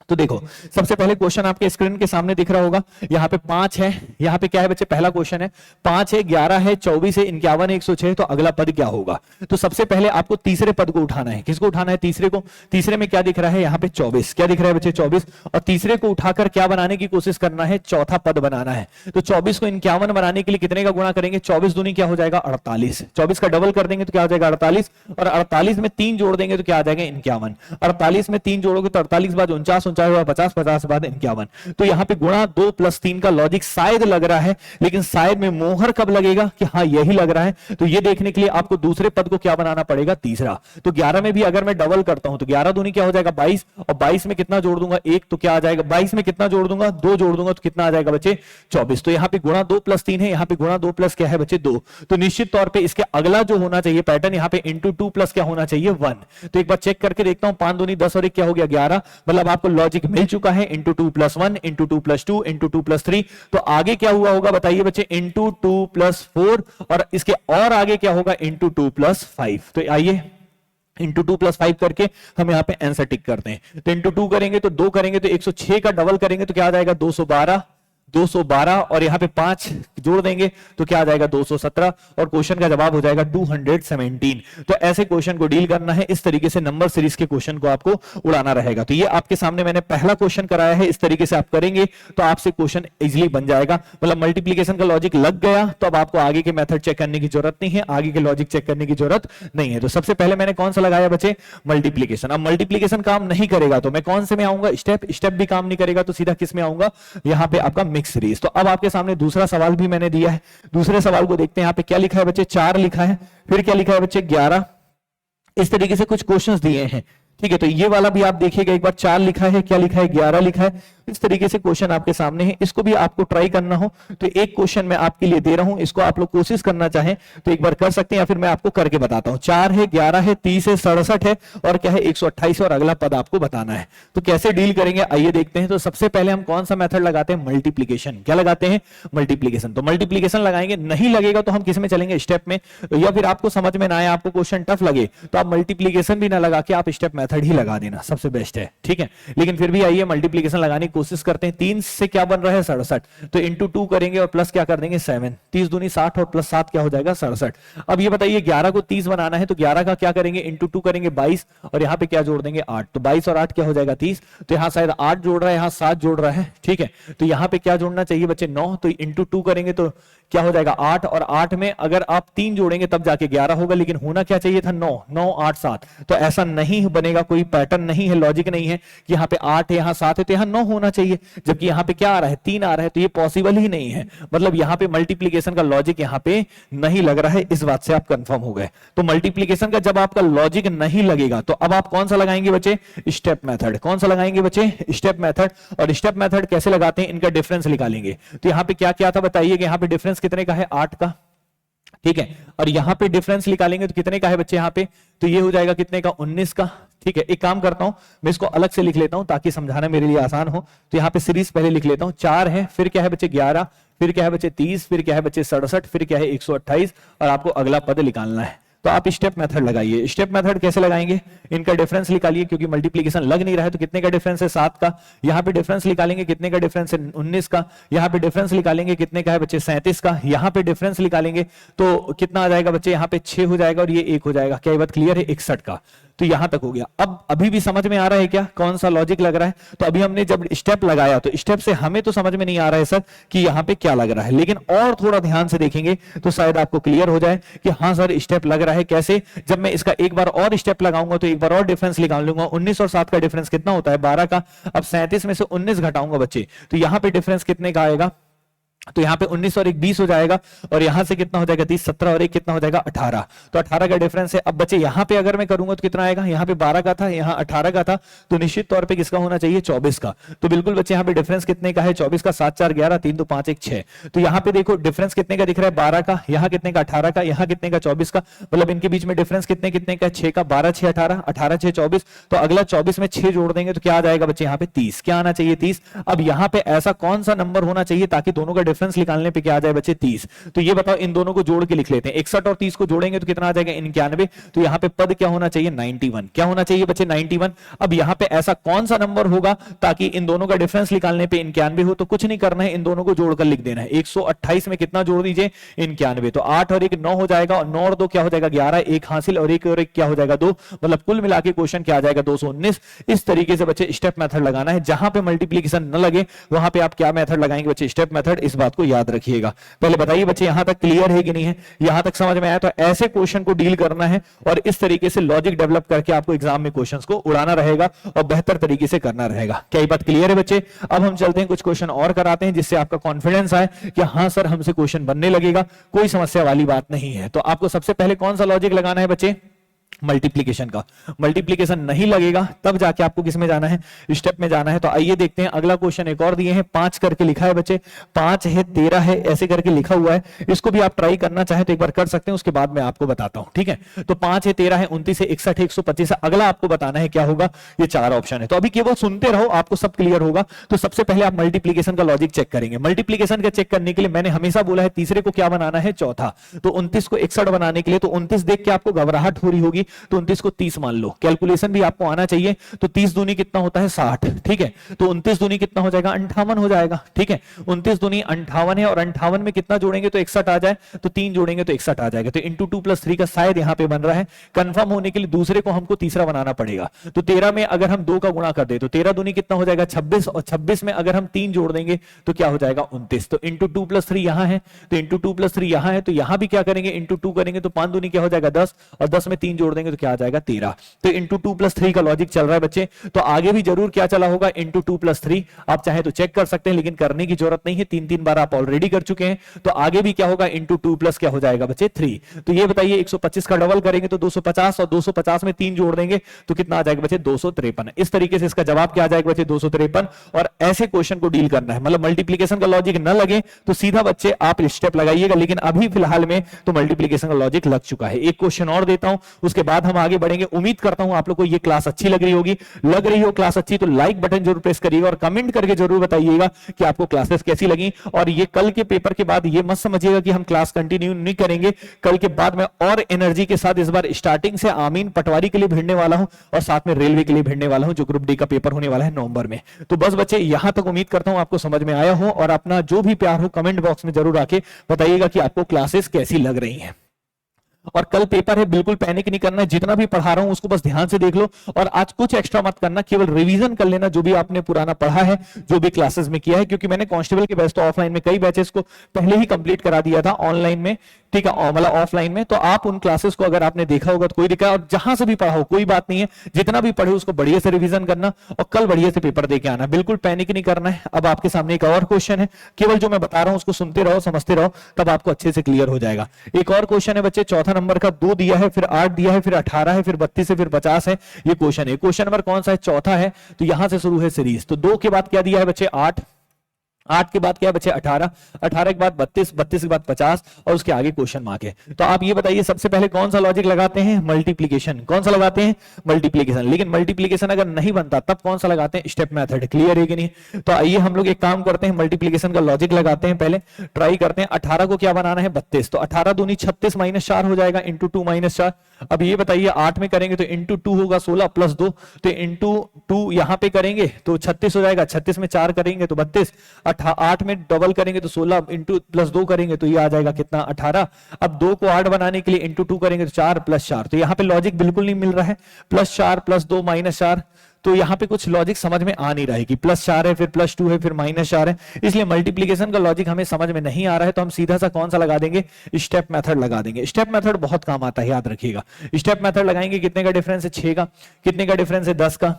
तो देखो सबसे पहले क्वेश्चन आपके स्क्रीन के सामने दिख रहा होगा, यहाँ पे 5 है, यहाँ पे क्या है बच्चे, पहला क्वेश्चन है 5 है, 11 है, 24 है, 51 है, 106, तो अगला पद क्या होगा। तो सबसे पहले आपको तीसरे पद को उठाना है। किसको उठाना है? तीसरे को। तीसरे में क्या दिख रहा है यहाँ पे 24, क्या दिख रहा है बच्चे 24, और तीसरे को उठाकर क्या बनाने की कोशिश करना है, चौथा पद बनाना है। तो 24 को 51 बनाने के लिए कितने का गुणा करेंगे, 24 दूनी क्या हो जाएगा 48, 24 का डबल कर देंगे तो क्या हो जाएगा 48, और 48 में 3 जोड़ देंगे तो क्या आ जाएगा 51, 48 में 3 जोड़ोगे तो 48 बाद 49, 49 50, 50 बाद 51। तो यहां पे गुणा 2 + 3 का लॉजिक शायद लग रहा है, लेकिन शायद में मोहर कब लगेगा कि हाँ यही लग रहा है। तो ये देखने के लिए आपको दूसरे पद को क्या बनाना पड़ेगा, तीसरा। तो 11 में भी अगर मैं डबल करता हूं तो 11 दूनी क्या हो जाएगा 22, और 22 में कितना जोड़ दूंगा 1, तो क्या आ जाएगा, 22 में कितना जोड़ दूंगा 2 जोड़ दूंगा तो कितना आ जाएगा बच्चे 24। तो यहां पे गुणा 2 + 3 है, यहां पे गुणा 2 + क्या है बच्चे 2। तो निश्चित तौर पे इसके अगला जो होना चाहिए पैटर्न, यहां पे * 2 + क्या होना चाहिए 1। तो एक बार चेक करके देखता हूं, 5 दूनी 10 और 1 क्या हो गया 11, मतलब आपको लॉजिक मिल चुका है, * 2 + 1, * 2 + 2, * 2 + 3। तो आगे क्या हुआ होगा बताइए बच्चे, * 2 + 4, और इसके और आगे क्या होगा * 2 + 5। तो आइए * 2 + 5 करके हम यहाँ पे आंसर टिक करते हैं। तो * 2 करेंगे तो 2 करेंगे तो 106 का डबल करेंगे तो क्या आ जाएगा 212, 212, और यहाँ पे 5 जोड़ देंगे तो क्या आ जाएगा 217, और क्वेश्चन का जवाब हो जाएगा 217। तो ऐसे क्वेश्चन को डील करना है, इस तरीके से नंबर सीरीज के क्वेश्चन को आपको उड़ाना रहेगा। तो ये आपके सामने मैंने पहला क्वेश्चन कराया है, इस तरीके से आप करेंगे तो आपसे क्वेश्चन इजीली बन जाएगा। मतलब मल्टीप्लीकेशन का लॉजिक लग गया तो अब आपको आगे के मेथड चेक करने की जरूरत नहीं है, आगे के लॉजिक चेक करने की जरूरत नहीं है। तो सबसे पहले मैंने कौन सा लगाया बच्चे, मल्टीप्लीकेशन। अब मल्टीप्लीकेशन काम नहीं करेगा तो मैं कौन से में आऊंगा, स्टेप। स्टेप भी काम नहीं करेगा तो सीधा किस में आऊंगा, यहाँ पे आपका मिक्स सीरीज। तो अब आपके सामने दूसरा सवाल भी मैंने दिया है, दूसरे सवाल को देखते हैं। यहाँ पे क्या लिखा है बच्चे, 4 लिखा है, फिर क्या लिखा है बच्चे 11। इस तरीके से कुछ क्वेश्चंस दिए हैं। ठीक है, तो ये वाला भी आप देखिएगा, एक बार 4 लिखा है, क्या लिखा है 11 लिखा है, इस तरीके से क्वेश्चन आपके सामने है। इसको भी आपको ट्राई करना हो तो एक क्वेश्चन मैं आपके लिए दे रहा हूं, इसको आप लोग कोशिश करना चाहें तो एक बार कर सकते हैं, या फिर मैं आपको करके बताता हूं। 4 है, 11 है, 30 है, 67 है, और क्या है 128 है, और अगला पद आपको बताना है। तो कैसे डील करेंगे आइए देखते हैं। तो सबसे पहले हम कौन सा मेथड लगाते हैं, मल्टीप्लीकेशन। क्या लगाते हैं, मल्टीप्लीकेशन। तो मल्टीप्लीकेशन लगाएंगे, नहीं लगेगा तो हम किस में चलेंगे, स्टेप में। या फिर आपको समझ में ना आए, आपको क्वेश्चन टफ लगे तो आप मल्टीप्लीकेशन भी ना लगा के आप स्टेप मेथड ही लगा देना, सबसे बेस्ट है। ठीक है, लेकिन फिर भी आइए मल्टीप्लीकेशन लगाने की कोशिश करते हैं। 3 से क्या बन रहा है 67, तो इंटू 2 करेंगे और प्लस क्या कर देंगे 7, 30 दूनी 60 और प्लस 7 क्या हो जाएगा 67। अब ये बताइए 11 को 30 बनाना है तो 11 का क्या करेंगे, इंटू 2 करेंगे 22, और यहाँ पे क्या जोड़ देंगे 8, तो 22 और 8 क्या हो जाएगा 30। तो यहाँ शायद 8 जोड़ रहा है, यहाँ 7 जोड़ रहा है। ठीक है, तो यहाँ पे क्या जोड़ना चाहिए बच्चे 9, तो इंटू 2 करेंगे तो क्या हो जाएगा 8, और 8 में अगर आप 3 जोड़ेंगे तब जाके 11 होगा, लेकिन होना क्या चाहिए था 9, 9 8 7। तो ऐसा नहीं बनेगा, कोई पैटर्न नहीं है, लॉजिक नहीं है कि यहाँ पे 8 है, यहाँ 7 है तो यहाँ 9 होना चाहिए, जबकि यहाँ पे क्या आ रहा है 3 आ रहा है, तो ये पॉसिबल ही नहीं है। मतलब यहाँ पे मल्टीप्लीकेशन का लॉजिक यहाँ पे नहीं लग रहा है, इस बात से आप कंफर्म हो गए। तो मल्टीप्लीकेशन का जब आपका लॉजिक नहीं लगेगा तो अब आप कौन सा लगाएंगे बच्चे, स्टेप मेथड। कौन सा लगाएंगे बच्चे, स्टेप मेथड। और स्टेप मेथड कैसे लगाते हैं, इनका डिफरेंस निकालेंगे। तो यहाँ पे क्या क्या था बताइए, यहाँ पे डिफरेंस कितने का है 8 का, ठीक है। और यहां पे डिफरेंस निकालेंगे तो कितने का है बच्चे यहाँ पे, तो ये हो जाएगा कितने का, 19 का। ठीक है, एक काम करता हूं मैं इसको अलग से लिख लेता हूं ताकि समझाना मेरे लिए आसान हो। तो यहाँ पे सीरीज पहले लिख लेता हूं, 4 है, फिर क्या है बच्चे 11, फिर क्या है बच्चे 30, फिर क्या है बच्चे 67, फिर क्या है 128, और आपको अगला पद निकालना है। तो आप स्टेप मेथड लगाइए। स्टेप मेथड कैसे लगाएंगे, इनका डिफरेंस निकालिए, क्योंकि मल्टीप्लिकेशन लग नहीं रहा है। तो कितने का डिफरेंस है 7 का, यहाँ पे डिफरेंस निकालेंगे कितने का डिफरेंस है 19 का, यहाँ पे डिफरेंस निकालेंगे कितने का है बच्चे 37 का, यहाँ पे डिफरेंस निकालेंगे तो कितना आ जाएगा बच्चे, यहाँ पे 6 हो जाएगा और ये 1 हो जाएगा। क्या ये बात क्लियर है, 61 का। तो यहां तक हो गया। अब अभी भी समझ में आ रहा है क्या, कौन सा लॉजिक लग रहा है। तो अभी हमने जब स्टेप लगाया तो स्टेप से हमें तो समझ में नहीं आ रहा है सर कि यहां पे क्या लग रहा है, लेकिन और थोड़ा ध्यान से देखेंगे तो शायद आपको क्लियर हो जाए कि हाँ सर स्टेप लग रहा है। कैसे, जब मैं इसका एक बार और स्टेप लगाऊंगा तो एक बार और डिफरेंस निकाल लूंगा। 19 और 7 का डिफरेंस कितना होता है, 12 का। अब 37 में से 19 घटाऊंगा बच्चे, तो यहां पे डिफरेंस कितने का आएगा, तो यहाँ पे 19 और 1 20 हो जाएगा, और यहां से कितना हो जाएगा 30, 17 और 1 कितना हो जाएगा 18। तो 18 का डिफरेंस है। अब बच्चे यहाँ पे अगर मैं करूंगा तो कितना आएगा, यहाँ पे 12 का था, यहाँ 18 का था, तो निश्चित तौर पे किसका होना चाहिए 24 का। तो बिल्कुल बच्चे यहाँ पे डिफरेंस कितने का है 24 का, 7 4 11 3 2 5 1 6। तो यहाँ पे देखो डिफरेंस कितने का दिख रहा है 12 का, यहाँ कितने का 18 का, यहाँ कितने का 24 का, मतलब इनके बीच में डिफरेंस कितने कितने का 6 का, 12 6 18, 18 6 24। तो अगला 24 में 6 जोड़ देंगे तो क्या आ जाएगा बच्चे यहाँ पे 30। क्या आना चाहिए 30। अब यहाँ पे ऐसा कौन सा नंबर होना चाहिए ताकि दोनों का डिफरेंस निकालने पे आ जाए बच्चे 30। तो ये बताओ, इन दोनों को जोड़ के लिख लेते हैं। 61 और 30 को जोड़ेंगे तो कितना आ जाएगा 91। तो यहां पे पद क्या होना चाहिए 91। क्या होना चाहिए बच्चे 91। अब यहां पे ऐसा कौन सा नंबर होगा ताकि इन दोनों का डिफरेंस निकालने पे 91 हो। तो कुछ नहीं करना है, इन दोनों को जोड़कर लिख देना है। 128 में कितना जोड़ दीजिए 91। तो 8 और 1 9 हो जाएगा, और 9 और 2 क्या हो जाएगा 11, 1 हासिल और 1 क्या हो जाएगा 2, मतलब कुल मिला के क्वेश्चन क्या आ जाएगा 219। इस तरीके से बच्चे स्टेप मेथड लगाना है। जहां पे मल्टीप्लिकेशन न लगे वहां पे आप क्या मेथड लगाएंगे बच्चे, स्टेप मेथड। इस बात को याद रखिएगा। पहले बताइए बच्चे यहां तक क्लियर है कि नहीं है, यहां तक समझ में आया। तो ऐसे क्वेश्चन को डील करना है और इस तरीके से लॉजिक डेवलप करके आपको एग्जाम में क्वेश्चंस को उड़ाना रहेगा और बेहतर तरीके से करना रहेगा। क्या ये बात क्लियर है बच्चे। अब हम चलते हैं कुछ क्वेश्चन और कराते हैं जिससे आपका कॉन्फिडेंस आए कि हाँ सर हमसे क्वेश्चन बनने लगेगा, कोई समस्या वाली बात नहीं है। तो आपको सबसे पहले कौन सा लॉजिक लगाना है बच्चे, मल्टीप्लिकेशन का। मल्टीप्लिकेशन नहीं लगेगा तब जाके आपको किस में जाना है, स्टेप में जाना है। तो आइए देखते हैं अगला क्वेश्चन एक और दिए हैं, 5 करके लिखा है बच्चे, 5 है 13 है ऐसे करके लिखा हुआ है। इसको भी आप ट्राई करना चाहे तो एक बार कर सकते हैं, उसके बाद मैं आपको बताता हूं। ठीक है, तो 5 है 13 है 29 है 61 है 125 है। अगला आपको बताना है क्या होगा, ये 4 ऑप्शन है। तो अभी केवल सुनते रहो, आपको सब क्लियर होगा। तो सबसे पहले आप मल्टीप्लिकेशन का लॉजिक चेक करेंगे। मल्टीप्लिकेशन का चेक करने के लिए मैंने हमेशा बोला है तीसरे को क्या बनाना है, चौथा। तो 29 को 61 बनाने के लिए, तो 29 देख के आपको घबराहट हो रही होगी, तो 29 को 30 मान लो। कैलकुलेशन भी आपको आना चाहिए। तो 30 दूनी कितना होता है 60। ठीक है, तो 29 दूनी कितना हो जाएगा 58 हो जाएगा। ठीक है, 29 दूनी 58 है, और 58 में कितना जोड़ेंगे तो 61 आ जाए, तो 3 जोड़ेंगे तो 61 आ जाएगा। तो इंटू 2 + 3 का शायद यहां पे बन रहा है। कंफर्म होने के लिए दूसरे को हमको तीसरा बनाना पड़ेगा। तो 13 में अगर हम 2 का गुणा कर दे तो 13 दूनी कितना हो जाएगा 26, और 26 में अगर हम 3 जोड़ देंगे तो क्या हो जाएगा 29। तो इंटू 2 + 3 यहां है, तो इंटू 2 + 3 यहां है, तो यहां भी क्या करेंगे इंटू 2 करेंगे, तो 5 दूनी क्या हो जाएगा 10, और 10 में 3 जोड़ देंगे तो क्या आ जाएगा 13। तो इंटू 2 + 3 का लॉजिक चल रहा है बच्चे। तो आगे भी जरूर क्या चला होगा इंटू 2 + 3। आप चाहे तो चेक कर सकते हैं, लेकिन करने की जरूरत नहीं है, 3 बार आप ऑलरेडी कर चुके हैं। तो आगे भी क्या होगा इंटू 2 + क्या हो जाएगा बच्चे 3। तो ये बताइए 125 का डबल करेंगे तो 250, और 250 में 3 जोड़ देंगे तो कितना आ जाएगा बच्चे 253। इस तरीके से इसका जवाब क्या आ जाएगा बच्चे 253। और ऐसे क्वेश्चन को डील करना है, मतलब मल्टीप्लिकेशन का लॉजिक न लगे तो सीधा बच्चे आप स्टेप लगाइएगा। लेकिन अभी फिलहाल में तो मल्टीप्लिकेशन का लॉजिक लग चुका है। एक क्वेश्चन और देता हूं, उसके बाद हम आगे बढ़ेंगे। उम्मीद करता हूं आप लोग को ये क्लास अच्छी लग रही होगी। लग रही हो क्लास अच्छी तो लाइक बटन जरूर प्रेस करिएगा, और कमेंट करके जरूर बताइएगा कि आपको क्लासेस कैसी लगी। और ये कल के पेपर के बाद ये मत समझिएगा कि हम क्लास कंटिन्यू नहीं करेंगे। कल के बाद मैं और एनर्जी के साथ इस बार स्टार्टिंग से आमीन पटवारी के लिए भिड़ने वाला हूं, और साथ में रेलवे के लिए भिड़ने वाला हूं, जो ग्रुप डी का पेपर होने वाला है नवंबर में। तो बस बच्चे यहां तक उम्मीद करता हूं आपको समझ में आया हो, और अपना जो भी प्यार हो कमेंट बॉक्स में जरूर आके बताइएगा कि आपको क्लासेस कैसी लग रही हैं। और कल पेपर है, बिल्कुल पैनिक नहीं करना है। जितना भी पढ़ा रहा हूं उसको बस ध्यान से देख लो, और आज कुछ एक्स्ट्रा मत करना, केवल रिवीजन कर लेना जो भी आपने पुराना पढ़ा है, जो भी क्लासेस में किया है। क्योंकि मैंने कांस्टेबल के बैच तो ऑफलाइन में कई बैचेस को पहले ही कंप्लीट करा दिया था ऑनलाइन में, ठीक है, मतलब ऑफलाइन में। तो आप उन क्लासेस को अगर आपने देखा होगा तो कोई दिक्कत, और जहां से भी पढ़ा हो कोई बात नहीं है, जितना भी पढ़े उसको बढ़िया से रिवीजन करना, और कल बढ़िया से पेपर देके आना, बिल्कुल पैनिक नहीं करना है। अब आपके सामने एक और क्वेश्चन है, केवल जो मैं बता रहा हूं उसको सुनते रहो, समझते रहो, तब आपको अच्छे से क्लियर हो जाएगा। एक और क्वेश्चन है बच्चे, चौथा नंबर का, 2 दिया है, फिर 8 दिया है, फिर 18 है, फिर 32 है, फिर 50 है। ये क्वेश्चन है। क्वेश्चन नंबर कौन सा है, चौथा है। तो यहां से शुरू है सीरीज। तो 2 के बाद क्या दिया है बच्चे 8, 8 के बाद क्या है बच्चे 18, 18 के बाद 32, 32 के बाद 50 और उसके आगे क्वेश्चन मार्क है। तो आप ये बताइए सबसे पहले कौन सा लॉजिक लगाते हैं? मल्टीप्लीकेशन। कौन सा लगाते हैं? मल्टीप्लीकेशन। लेकिन मल्टीप्लीकेशन अगर नहीं बनता तब कौन सा लगाते हैं? Step method. क्लियर है कि नहीं? तो आइए हम लोग एक काम करते हैं, मल्टीप्लीकेशन का लॉजिक लगाते हैं, पहले ट्राई करते हैं। 18 को क्या बनाना है? 32। तो 18 दूनी 36 माइनस 4 हो जाएगा, इंटू 2 माइनस 4। अब ये बताइए 8 में करेंगे तो इंटू 2 होगा 16 प्लस 2, तो इंटू 2 यहां पे करेंगे तो 36 हो जाएगा, 36 में 4 करेंगे तो 32, 8 में डबल करेंगे तो 16 इंटू प्लस 2 करेंगे तो ये आ जाएगा कितना? 18। अब 2 को 8 बनाने के लिए इंटू 2 करेंगे तो 4 प्लस 4। तो यहां पे लॉजिक बिल्कुल नहीं मिल रहा है, प्लस 4 प्लस 2 माइनस 4। तो यहां पे कुछ लॉजिक समझ में आ नहीं रहा है कि प्लस 4 है फिर प्लस 2 है फिर माइनस 4 है, इसलिए मल्टीप्लीकेशन का लॉजिक हमें समझ में नहीं आ रहा है। तो हम सीधा सा कौन सा लगा देंगे? स्टेप मेथड लगा देंगे। स्टेप मेथड बहुत काम आता है, याद रखिएगा। स्टेप मेथड लगाएंगे, कितने का डिफरेंस है? 6 का। कितने का डिफरेंस है? 10 का।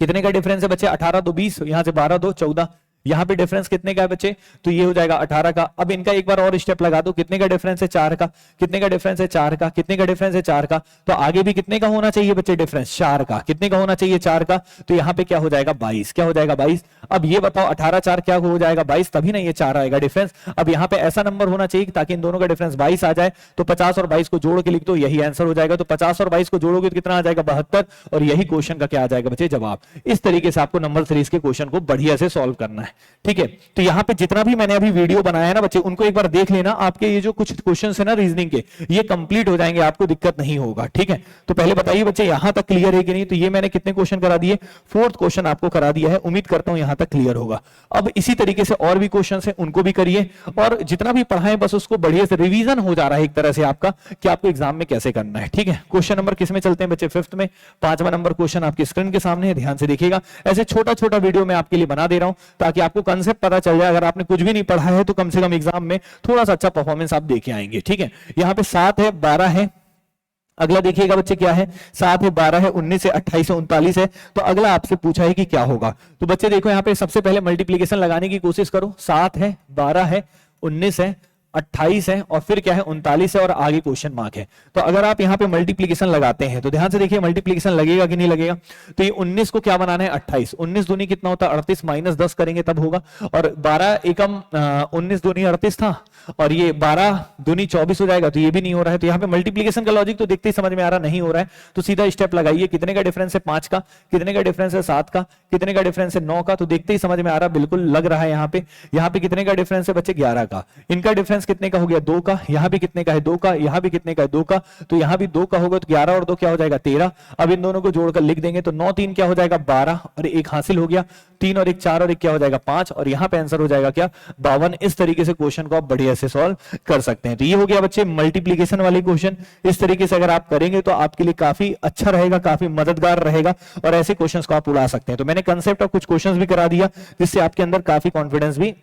कितने का डिफरेंस है बच्चे? 18 2 20, यहां से 12 2 14। यहां पे डिफरेंस कितने का है बच्चे? तो ये हो जाएगा 18 का। अब इनका एक बार और स्टेप लगा दो, कितने का डिफरेंस है? 4 का। कितने का डिफरेंस है? 4 का। कितने का डिफरेंस है? 4 का। तो आगे भी कितने का होना चाहिए बच्चे डिफरेंस? 4 का। कितने का होना चाहिए? 4 का। तो यहां पे क्या हो जाएगा? 22। क्या हो जाएगा? 22। अब ये बताओ 18 4 क्या हो जाएगा? 22, तभी ना ये 4 आएगा डिफरेंस। अब यहां पे ऐसा नंबर होना चाहिए ताकि इन दोनों का डिफरेंस 22 आ जाए। तो 50 और 22 को जोड़ के लिख दो, यही आंसर हो जाएगा। तो 50 और 22 को जोड़ोगे तो कितना आ जाएगा? 72, और यही क्वेश्चन का क्या आ जाएगा बच्चे? जवाब। इस तरीके से आपको नंबर सीरीज के क्वेश्चन को बढ़िया से सॉल्व करना है, ठीक है। तो यहां पे जितना भी मैंने अभी वीडियो बनाया है ना बच्चे, उनको एक बार देख लेना। आपके ये जो कुछ क्वेश्चंस है ना रीजनिंग के, ये कंप्लीट हो जाएंगे, आपको दिक्कत नहीं होगा, ठीक है। तो पहले बताइए बच्चे यहां तक क्लियर है कि नहीं? तो ये मैंने कितने क्वेश्चन करा दिए? 4th क्वेश्चन आपको करा दिया है। उम्मीद करता हूं यहां तक क्लियर होगा। अब इसी तरीके से और भी क्वेश्चन है, उनको भी करिए, और जितना भी पढ़ाएं बस उसको बढ़िया से रिवीजन हो जा रहा है एक तरह से आपका, कि आपको एग्जाम में कैसे करना है, ठीक है। क्वेश्चन नंबर किस में चलते हैं बच्चे? 5th में। 5वां नंबर क्वेश्चन आपकी स्क्रीन के सामने है, ध्यान से देखिएगा। ऐसे छोटा छोटा वीडियो मैं आपके लिए बना दे रहा हूं ताकि आपको कंसेप्ट पता चल जाए। अगर आपने कुछ भी नहीं पढ़ा है तो कम से कम एग्जाम में थोड़ा सा अच्छा परफॉर्मेंस आप देके आएंगे, ठीक है। यहां पे 7 है, 12 है। अगला देखिएगा बच्चे क्या है? 7 है, 12 है, 19 है, 28 है, 39 है। तो अगला आपसे पूछा है कि क्या होगा। तो बच्चे देखो यहां पे सबसे पहले मल्टीप्लीकेशन लगाने की कोशिश करो। 7 है, 12 है, 19 है, 28 है, और फिर क्या है? 39 है, और आगे क्वेश्चन मार्क है। तो अगर आप यहां पे मल्टीप्लीकेशन लगाते हैं तो ध्यान से देखिए मल्टीप्लीकेशन लगेगा कि नहीं लगेगा। तो ये 19 को क्या बनाना है? 28। 19 दूनी कितना होता है? 38 माइनस 10 करेंगे तब होगा। और 12 एकम 19 दूनी 38 था, और ये 12 दूनी 24 हो जाएगा। तो ये भी नहीं हो रहा है। तो यहाँ पे मल्टीप्लीकेशन का लॉजिक तो देखते ही समझ में आ रहा नहीं हो रहा है। तो सीधा स्टेप लगाइए। कितने का डिफरेंस है? 5 का। कितने का डिफरेंस है? 7 का। कितने का डिफरेंस है? 9 का। तो देखते ही समझ में आ रहा, बिल्कुल लग रहा है। यहाँ पे कितने का डिफरेंस है बच्चे? 11 का। इनका डिफरेंस कितने का हो गया? 2 का। यहां भी कितने का है? 2 का। यहां भी कितने का है? 2 का। तो यहां भी 2 का होगा, तो 11 और 2 क्या हो जाएगा? 13। अब इन दोनों को जोड़कर लिख देंगे तो 9 3 क्या हो जाएगा? 12, और 1 हासिल हो गया। 3 और 1 4, और 1 क्या हो जाएगा? 5, और यहां पे आंसर हो जाएगा क्या? 52। इस तरीके से क्वेश्चन को आप बढ़िया से सॉल्व कर सकते हैं। तो ये हो गया बच्चे मल्टीप्लीकेशन वाले क्वेश्चन। इस तरीके से अगर आप करेंगे तो आपके लिए काफी अच्छा रहेगा, काफी मददगार रहेगा, और ऐसे क्वेश्चंस को आप उड़ा सकते हैं। तो मैंने कंसेप्ट ऑफ कुछ क्वेश्चंस भी करा दिया, जिससे आपके अंदर काफी कॉन्फिडेंस भी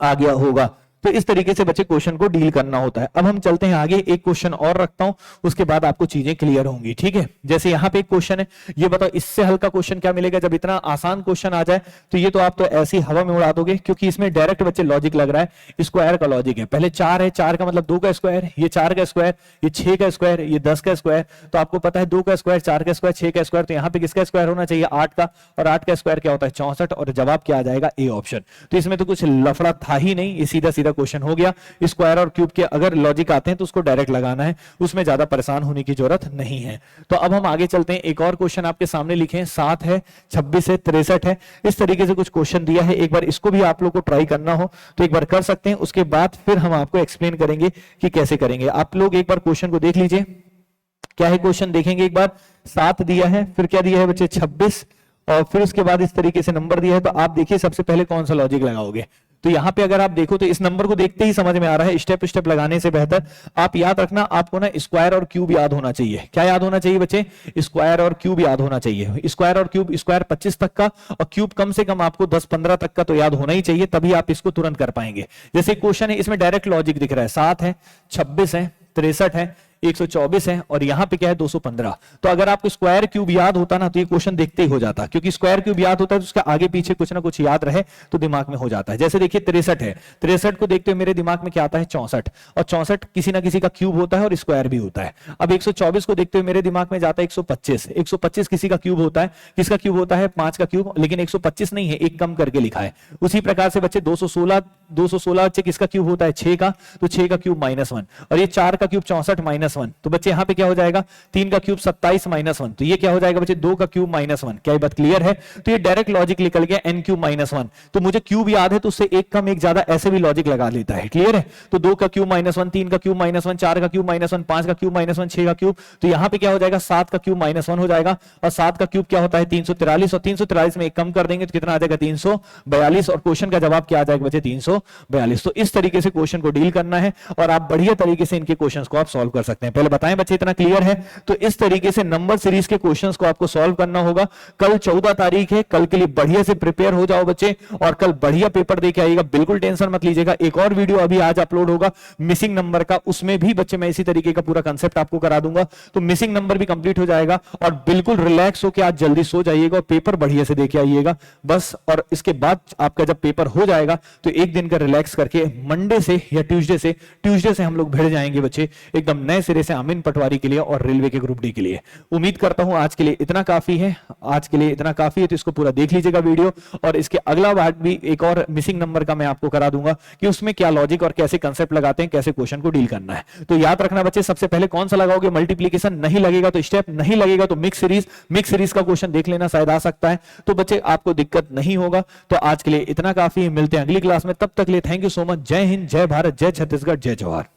आ गया होगा। तो इस तरीके से बच्चे क्वेश्चन को डील करना होता है। अब हम चलते हैं आगे, एक क्वेश्चन और रखता हूं, उसके बाद आपको चीजें क्लियर होंगी, ठीक है। जैसे यहां पे एक क्वेश्चन है, ये बताओ इससे हल्का क्वेश्चन क्या मिलेगा? जब इतना आसान क्वेश्चन आ जाए तो ये तो आप तो ऐसी हवा में उड़ा दोगे, क्योंकि इसमें डायरेक्ट बच्चे लॉजिक लग रहा है, स्क्वायर का लॉजिक है। पहले 4 है, 4 का मतलब 2 का स्क्वायर, ये 4 का स्क्वायर, ये 6 का स्क्वायर, ये 10 का स्क्वायर। तो आपको पता है 2 का स्क्वायर, 4 का स्क्वायर, 6 का स्क्वायर। तो यहाँ पे किसका स्क्वायर होना चाहिए? 8 का। और 8 का स्क्वायर क्या होता है? 64। और जवाब क्या आ जाएगा? A option. तो इसमें तो कुछ लफड़ा था ही नहीं, ये सीधा सीधा क्वेश्चन हो गया। स्क्वायर और क्यूब के अगर लॉजिक आते हैं तो उसको डायरेक्ट लगाना है, उसमें ज्यादा परेशान होने की जरूरत नहीं है। तो अब हम आगे चलते हैं। एक और क्वेश्चन आपके सामने लिखे हैं, 7 है, 26 है, 63 है। इस तरीके से कुछ क्वेश्चन दिया है। एक बार इसको भी आप लोग को ट्राई करना हो तो एक बार कर सकते हैं, उसके बाद फिर हम आपको एक्सप्लेन करेंगे कि कैसे करेंगे। आप लोग एक बार क्वेश्चन को देख लीजिए, क्या है क्वेश्चन देखेंगे एक बार। 7 दिया है, फिर क्या दिया है बच्चे? 26, और फिर उसके बाद इस तरीके से नंबर दिया है। तो आप देखिए सबसे पहले कौन सा लॉजिक लगाओगे। तो यहां पे अगर आप देखो तो इस नंबर को देखते ही समझ में आ रहा है, स्टेप स्टेप लगाने से बेहतर आप याद रखना, आपको ना स्क्वायर और क्यूब याद होना चाहिए। क्या याद होना चाहिए बच्चे? स्क्वायर और क्यूब याद होना चाहिए। स्क्वायर और क्यूब, स्क्वायर 25 तक का और क्यूब कम से कम आपको 10-15 तक का तो याद होना ही चाहिए, तभी आप इसको तुरंत कर पाएंगे। जैसे क्वेश्चन है, इसमें डायरेक्ट लॉजिक दिख रहा है। 7 है, 26 है, 63 है, 124 है और यहाँ पे क्या है 215। तो अगर आपको स्क्वायर क्यूब याद होता ना तो ये क्वेश्चन देखते ही हो जाता, क्योंकि स्क्वायर क्यूब याद होता है तो उसके आगे पीछे कुछ ना कुछ याद रहे तो दिमाग में हो जाता है। जैसे देखिए 63 है, 63 को देखते हुए मेरे दिमाग में क्या आता है 64, और 64 किसी ना किसी का क्यूब होता है और स्क्वायर भी होता है। अब 124 को देखते हुए मेरे दिमाग में जाता है 125, 125 किसी का क्यूब होता है, किसका क्यूब होता है 5 का क्यूब, लेकिन 125 नहीं है, एक कम करके लिखा है। उसी प्रकार से बच्चे 216 बच्चे किसका क्यूब होता है 6 का, तो 6 का क्यूब -1, और ये 4 का क्यूब 64 -1, तो बच्चे यहां पे क्या हो जाएगा 3 का क्यूब 27 -1, तो ये क्या हो जाएगा बच्चे 2 का क्यूब -1। क्या ये बात क्लियर है? तो ये डायरेक्ट लॉजिक निकल गया n क्यूब -1। तो मुझे क्यूब याद है तो उससे एक कम एक ज्यादा ऐसे भी लॉजिक लगा लेता है। क्लियर है? तो 2 का क्यूब -1, 3 का क्यूब -1, 4 का क्यूब -1, 5 का क्यूब -1, 6 का क्यूब, तो यहां पे क्या हो जाएगा 7 का क्यूब -1 हो जाएगा, और 7 का क्यूब क्या होता है 343, और 343 में एक कम कर देंगे तो कितना आ जाएगा 342, और क्वेश्चन का जवाब क्या आ जाएगा बच्चे 342। तो इस तरीके से क्वेश्चन को डील करना है और आप बढ़िया तरीके से इनके क्वेश्चंस को आप सॉल्व कर सकते हैं। पहले बताएं बच्चे इतना क्लियर है? तो इस तरीके से नंबर सीरीज के क्वेश्चंस को आपको सॉल्व करना होगा। कल 14 तारीख है, कल के लिए बढ़िया से प्रिपेयर हो जाओ बच्चे, और कल बढ़िया पेपर देके आइएगा, बिल्कुल टेंशन मत लीजिएगा। एक और वीडियो अभी आज अपलोड होगा मिसिंग नंबर का, उसमें भी बच्चे मैं इसी तरीके का पूरा कंसेप्ट आपको करा दूंगा, तो मिसिंग नंबर भी कंप्लीट हो जाएगा। और बिल्कुल रिलैक्स होकर आज जल्दी सो जाइएगा और पेपर बढ़िया से देके आइएगा बस। और इसके बाद आपका जब पेपर हो जाएगा तो एक दिन का रिलैक्स करके मंडे से या ट्यूसडे से हम लोग भिड़ जाएंगे बच्चे एकदम नए सिरे से अमीन पटवारी के लिए और रेलवे के ग्रुप डी के लिए। उम्मीद करता हूं आज के लिए इतना काफी है, आज के लिए इतना काफी है, तो इसको पूरा देख लीजिएगा वीडियो, और इसके अगला पार्ट भी एक और मिसिंग नंबर का मैं आपको करा दूंगा कि उसमें क्या लॉजिक और कैसे कंसेप्ट लगाते हैं, कैसे क्वेश्चन को डील करना है। तो याद रखना बच्चे, सबसे पहले कौन सा लगाओगे मल्टीप्लीकेशन, नहीं लगेगा तो स्टेप, नहीं लगेगा तो मिक्स सीरीज का क्वेश्चन देख लेना, शायद आ सकता है, तो बच्चे आपको दिक्कत नहीं होगा। तो आज के लिए इतना काफी है, मिलते हैं अगली क्लास में, तब तक लिए थैंक यू सो मच। जय हिंद, जय भारत, जय छत्तीसगढ़, जय जवाहर।